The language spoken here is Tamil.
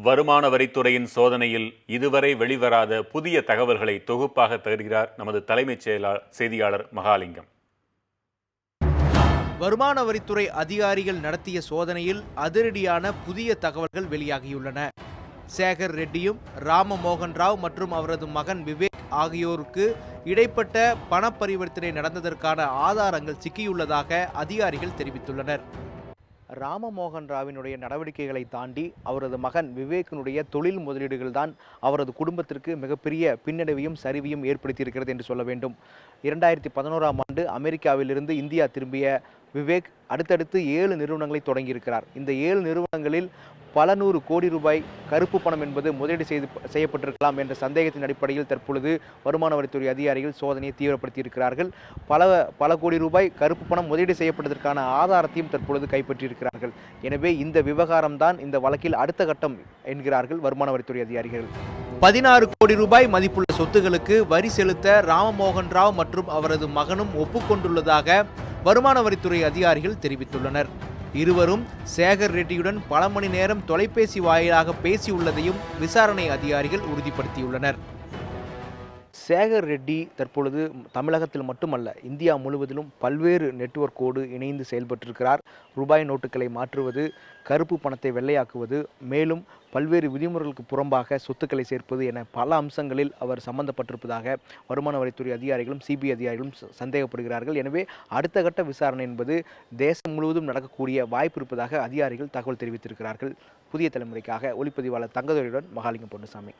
வருமான வரித்துறையின் சோதனையில் இதுவரை வெளிவராத புதிய தகவல்களை தொகுப்பாக தருகிறார் நமது தலைமைச் செய்தியாளர் மகாலிங்கம். வருமான வரித்துறை அதிகாரிகள் நடத்திய சோதனையில் அதிரடியான புதிய தகவல்கள் வெளியாகியுள்ளன. சேகர் ரெட்டியும் ராமமோகன் ராவ் மற்றும் அவரது மகன் விவேக் ஆகியோருக்கு இடைப்பட்ட பண பரிவர்த்தனை நடந்ததற்கான ஆதாரங்கள் சிக்கியுள்ளதாக அதிகாரிகள் தெரிவித்துள்ளனர். ராமமோகன் ராவினுடைய நடவடிக்கைகளை தாண்டி அவரது மகன் விவேக்கினுடைய தொழில் முதலீடுகள் தான் அவரது குடும்பத்திற்கு மிகப்பெரிய பின்னடைவையும் சரிவையும் ஏற்படுத்தியிருக்கிறது என்று சொல்ல வேண்டும். 2011ஆம் ஆண்டு அமெரிக்காவிலிருந்து இந்தியா திரும்பிய விவேக் அடுத்தடுத்து 7 நிறுவனங்களை தொடங்கியிருக்கிறார். இந்த 7 நிறுவனங்களில் பல 100 கோடி ரூபாய் கருப்பு பணம் என்பது முதலீடு செய்யப்பட்டிருக்கலாம் என்ற சந்தேகத்தின் அடிப்படையில் தற்பொழுது வருமான வரித்துறை அதிகாரிகள் சோதனையை தீவிரப்படுத்தி இருக்கிறார்கள். பல கோடி ரூபாய் கருப்பு பணம் முதலீடு செய்யப்பட்டதற்கான ஆதாரத்தையும் தற்பொழுது கைப்பற்றியிருக்கிறார்கள். எனவே இந்த விவகாரம் தான் இந்த வழக்கில் அடுத்த கட்டம் என்கிறார்கள் வருமான வரித்துறை அதிகாரிகள். 16 கோடி ரூபாய் மதிப்புள்ள சொத்துகளுக்கு வரி செலுத்த ராமமோகன் ராவ் மற்றும் அவரது மகனும் ஒப்புக்கொண்டுள்ளதாக வருமான வரித்துறை அதிகாரிகள் தெரிவித்துள்ளனர். இருவரும் சேகர் ரெட்டியுடன் பல மணி நேரம் தொலைபேசி வாயிலாக பேசியுள்ளதையும் விசாரணை அதிகாரிகள் உறுதிப்படுத்தியுள்ளனர். சேகர் ரெட்டி தற்பொழுது தமிழகத்தில் மட்டுமல்ல இந்தியா முழுவதிலும் பல்வேறு நெட்வொர்க்கோடு இணைந்து செயல்பட்டிருக்கிறார். ரூபாய் நோட்டுகளை மாற்றுவது, கருப்பு பணத்தை வெள்ளையாக்குவது, மேலும் பல்வேறு விதிமுறைகளுக்கு புறம்பாக சொத்துக்களை சேர்ப்பது என பல அம்சங்களில் அவர் சம்பந்தப்பட்டிருப்பதாக வருமான வரித்துறை அதிகாரிகளும் சிபிஐ அதிகாரிகளும் சந்தேகப்படுகிறார்கள். எனவே அடுத்த கட்ட விசாரணை என்பது தேசம் முழுவதும் நடக்கக்கூடிய வாய்ப்பு இருப்பதாக அதிகாரிகள் தகவல் தெரிவித்திருக்கிறார்கள். புதிய தலைமுறைக்காக ஒளிப்பதிவாளர் தங்கதுரையுடன் மகாலிங்கம் பொன்னுசாமி.